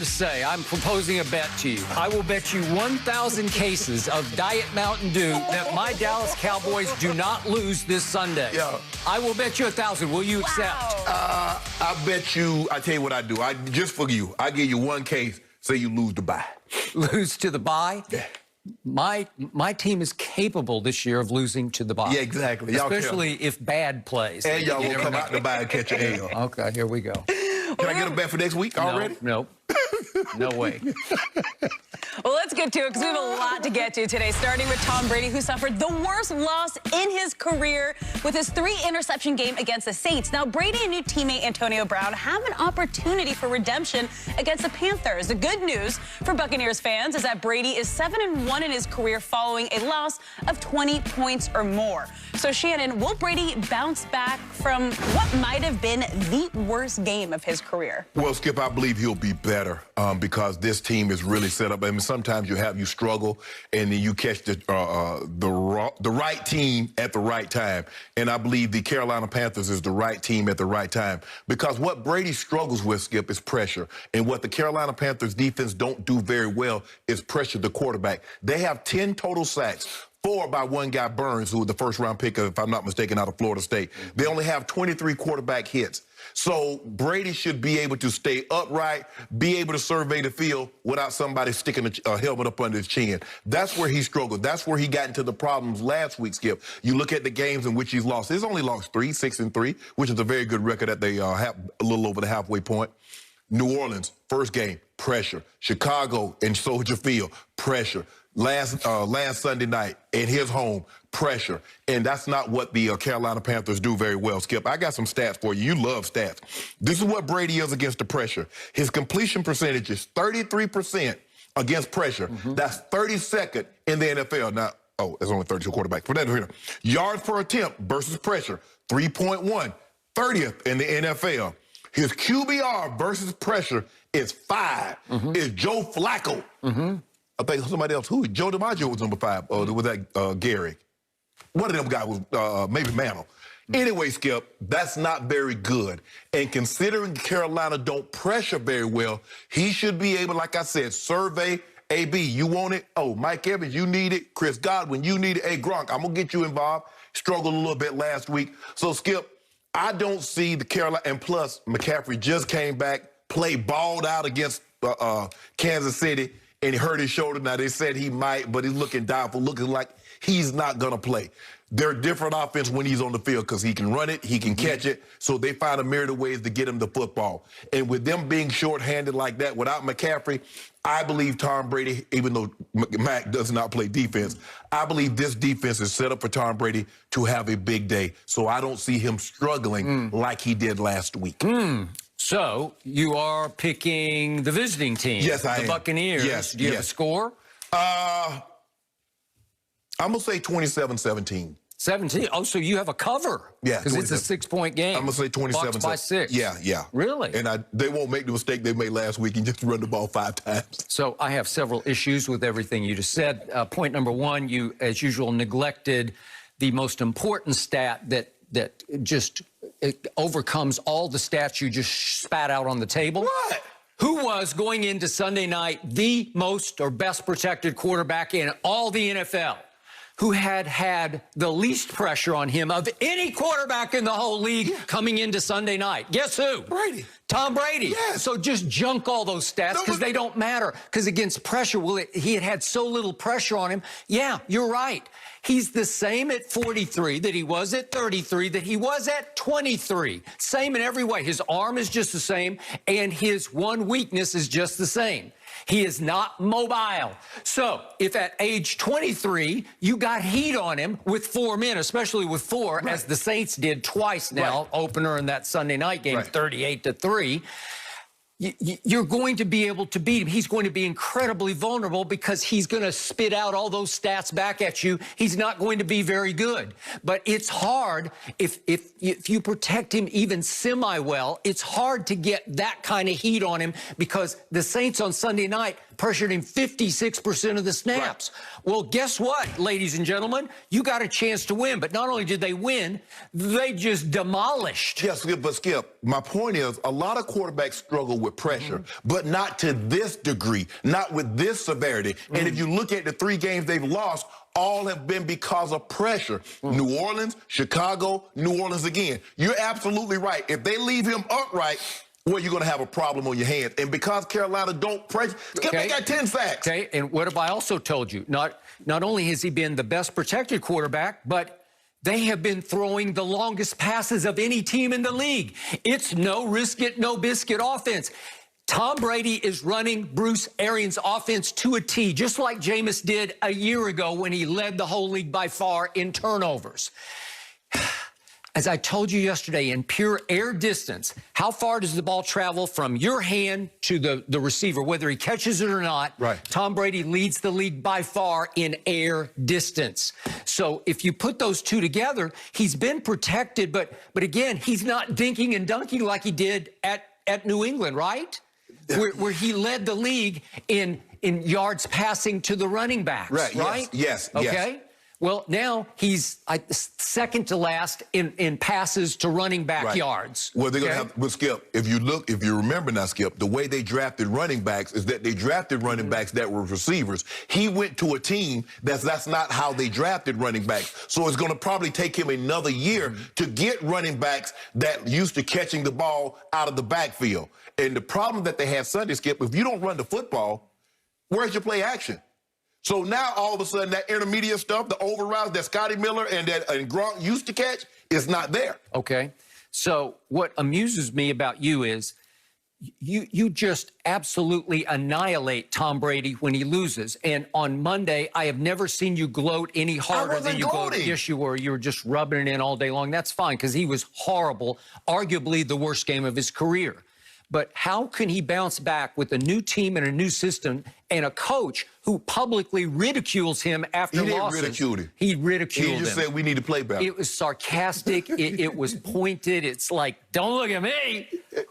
to say. I'm proposing a bet to you. I will bet you 1,000 cases of Diet Mountain Dew that my Dallas Cowboys do not lose this Sunday. Yeah. I will bet you 1,000. Will you accept? I bet you, I tell you what I do. Just for you, I give you one case, say you lose the bye. Lose to the bye? Yeah. My team is capable this year of losing to the bye. Yeah, exactly. Especially if bad plays. And y'all will come out the bye and catch an L. Okay, here we go. Can I get a bet for next week already? No. No way. Well, let's get to it because we have a lot to get to today, starting with Tom Brady, who suffered the worst loss in his career with his 3-interception game against the Saints. Now, Brady and new teammate Antonio Brown have an opportunity for redemption against the Panthers. The good news for Buccaneers fans is that Brady is 7-1 in his career following a loss of 20 points or more. So, Shannon, will Brady bounce back from what might have been the worst game of his career? Well, Skip, I believe he'll be better because this team is really set up. I mean, sometimes you struggle, and then you catch the right team at the right time. And I believe the Carolina Panthers is the right team at the right time because what Brady struggles with, Skip, is pressure. And what the Carolina Panthers defense don't do very well is pressure the quarterback. They have 10 total sacks. 4 by one guy, Burns, who was the first-round pick, if I'm not mistaken, out of Florida State. They only have 23 quarterback hits. So Brady should be able to stay upright, be able to survey the field without somebody sticking a helmet up under his chin. That's where he struggled. That's where he got into the problems last week, Skip. You look at the games in which he's lost. He's only lost 3, 6-3, which is a very good record at the a little over the halfway point. New Orleans, first game, pressure. Chicago and Soldier Field, pressure. Last Sunday night at his home, pressure. And that's not what the Carolina Panthers do very well, Skip. I got some stats for you. You love stats. This is what Brady is against the pressure. His completion percentage is 33% against pressure. That's 32nd in the NFL. Now, there's only 32 quarterbacks. But that's yards per attempt versus pressure, 3.1, 30th in the NFL. His QBR versus pressure is 5. It's Joe Flacco. I think somebody else. Who? Joe DiMaggio was number 5. Was that Gary? One of them guys was maybe Mantle. Anyway, Skip, that's not very good. And considering Carolina don't pressure very well, he should be able, like I said, survey. AB, you want it? Oh, Mike Evans, you need it. Chris Godwin, you need it. Hey, Gronk, I'm going to get you involved. Struggled a little bit last week. So, Skip, I don't see the Carolina. And plus, McCaffrey just came back, balled out against Kansas City. And he hurt his shoulder. Now, they said he might, but he's looking doubtful, looking like he's not going to play. They're different offense when he's on the field because he can run it, he can catch it. So they find a myriad of ways to get him the football. And with them being shorthanded like that, without McCaffrey, I believe Tom Brady, even though Mac does not play defense, I believe this defense is set up for Tom Brady to have a big day. So I don't see him struggling like he did last week. So, you are picking the visiting team. Yes, I am. The Buccaneers. Yes. Do you have a score? I'm going to say 27-17. 17? Oh, so you have a cover. Yeah. Because it's a 6-point game. I'm going to say 27. Bucs by 6. Yeah. Really? And they won't make the mistake they made last week and just run the ball 5 times. So I have several issues with everything you just said. Point number 1, you, as usual, neglected the most important stat that just it overcomes all the stats you just spat out on the table. What? Who was, going into Sunday night, the most or best protected quarterback in all the NFL? Who had the least pressure on him of any quarterback in the whole league coming into Sunday night? Guess who? Brady. Tom Brady. Yes. So just junk all those stats because they don't matter. Because against pressure, he had so little pressure on him. Yeah, you're right. He's the same at 43 that he was at 33, that he was at 23. Same in every way. His arm is just the same, and his one weakness is just the same. He is not mobile. So if at age 23, you got heat on him with 4 men, especially with 4, as the Saints did twice now, opener in that Sunday night game, 38-3, you're going to be able to beat him. He's going to be incredibly vulnerable because he's going to spit out all those stats back at you. He's not going to be very good. But it's hard if you protect him even semi-well, it's hard to get that kind of heat on him because the Saints on Sunday night pressured him 56% of the snaps. Well, guess what, ladies and gentlemen? You got a chance to win. But not only did they win, they just demolished. Yes, but Skip, my point is a lot of quarterbacks struggle with pressure, but not to this degree, not with this severity. And if you look at the 3 games they've lost, all have been because of pressure. New Orleans, Chicago, New Orleans again. You're absolutely right. If they leave him upright, well, you're going to have a problem on your hands. And because Carolina don't pressure, they got 10 sacks. Okay, and what have I also told you? Not only has he been the best protected quarterback, but they have been throwing the longest passes of any team in the league. It's no risk it, no biscuit offense. Tom Brady is running Bruce Arians' offense to a T, just like Jameis did a year ago when he led the whole league by far in turnovers. As I told you yesterday, in pure air distance, how far does the ball travel from your hand to the receiver, whether he catches it or not? Right. Tom Brady leads the league by far in air distance. So if you put those two together, he's been protected, but again, he's not dinking and dunking like he did at New England, right? Where he led the league in yards passing to the running backs, right? Yes. Okay. Well, now he's second to last in passes to running back yards. Well, they're going to have, but Skip, if you remember now, Skip, the way they drafted running backs is that they drafted running backs that were receivers. He went to a team that's not how they drafted running backs. So it's going to probably take him another year to get running backs that used to catching the ball out of the backfield. And the problem that they have Sunday, Skip, if you don't run the football, where's your play action? So now, all of a sudden, that intermediate stuff, the overroutes that Scotty Miller and Gronk used to catch, is not there. Okay. So what amuses me about you is you just absolutely annihilate Tom Brady when he loses. And on Monday, I have never seen you gloat any harder than you gloated. Yes, you were. You were just rubbing it in all day long. That's fine, because he was horrible, arguably the worst game of his career. But how can he bounce back with a new team and a new system and a coach who publicly ridicules him after losses? He didn't ridicule him. He ridiculed him. He just said we need to play better. It was sarcastic. it was pointed. It's like, don't look at me.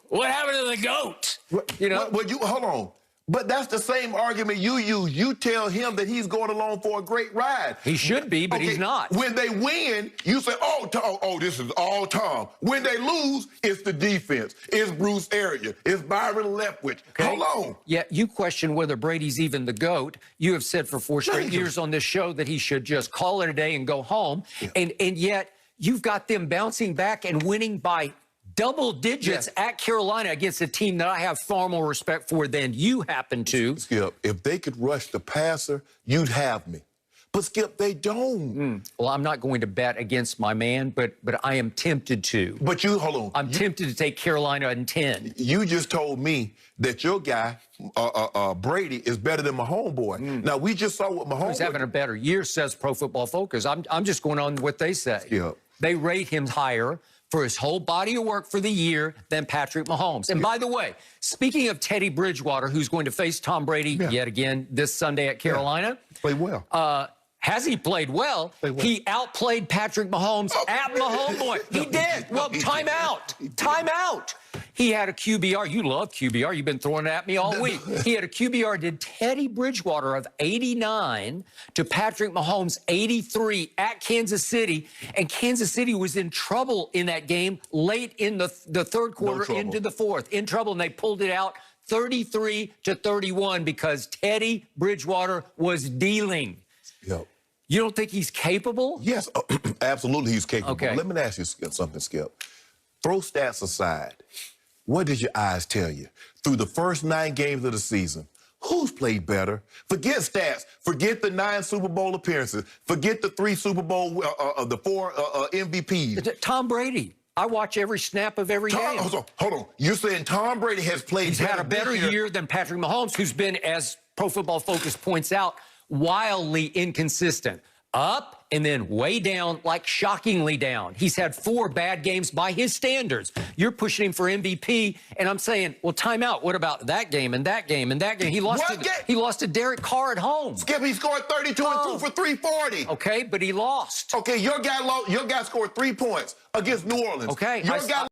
What happened to the GOAT? You know? Well, hold on. But that's the same argument you use. You tell him that he's going along for a great ride. He should be, but he's not. When they win, you say, oh, this is all Tom. When they lose, it's the defense. It's Bruce Arians. It's Byron Leftwich. Okay. Hold on. Yeah, you question whether Brady's even the GOAT. You have said for 4 straight years on this show that he should just call it a day and go home. Yeah. And yet you've got them bouncing back and winning by double digits at Carolina against a team that I have far more respect for than you happen to. Skip, if they could rush the passer, you'd have me. But, Skip, they don't. Well, I'm not going to bet against my man, but I am tempted to. But hold on. I'm tempted to take Carolina in 10. You just told me that your guy, Brady, is better than my homeboy. Now, we just saw what Mahomes... He's having a better year, says Pro Football Focus. I'm just going on what they say. Skip. They rate him higher for his whole body of work for the year than Patrick Mahomes. And by the way, speaking of Teddy Bridgewater, who's going to face Tom Brady yet again this Sunday at Carolina. Played well. Has he played well? He outplayed Patrick Mahomes at Mahomes. He did. Well, timeout. Timeout. He had a QBR. You love QBR. You've been throwing it at me all week. He had a QBR, did Teddy Bridgewater, of 89 to Patrick Mahomes, 83 at Kansas City. And Kansas City was in trouble in that game late in the third quarter into the fourth. In trouble, and they pulled it out 33-31 because Teddy Bridgewater was dealing. Yep. You don't think he's capable? Yes, absolutely he's capable. Okay. Let me ask you something, Skip. Throw stats aside. What did your eyes tell you? Through the first 9 games of the season, who's played better? Forget stats. Forget the 9 Super Bowl appearances. Forget the 3 Super Bowl, the 4 MVPs. Tom Brady. I watch every snap of every game. Hold on. You're saying Tom Brady has played He's had a better year than Patrick Mahomes, who's been, as Pro Football Focus points out, wildly inconsistent. Up and then way down, like shockingly down. He's had 4 bad games by his standards. You're pushing him for MVP, and I'm saying, well, timeout. What about that game and that game and that game? He lost to Derek Carr at home. Skip, he scored 32 and 2 for 340. Okay, but he lost. Okay, your guy scored 3 points against New Orleans. Okay. Your guy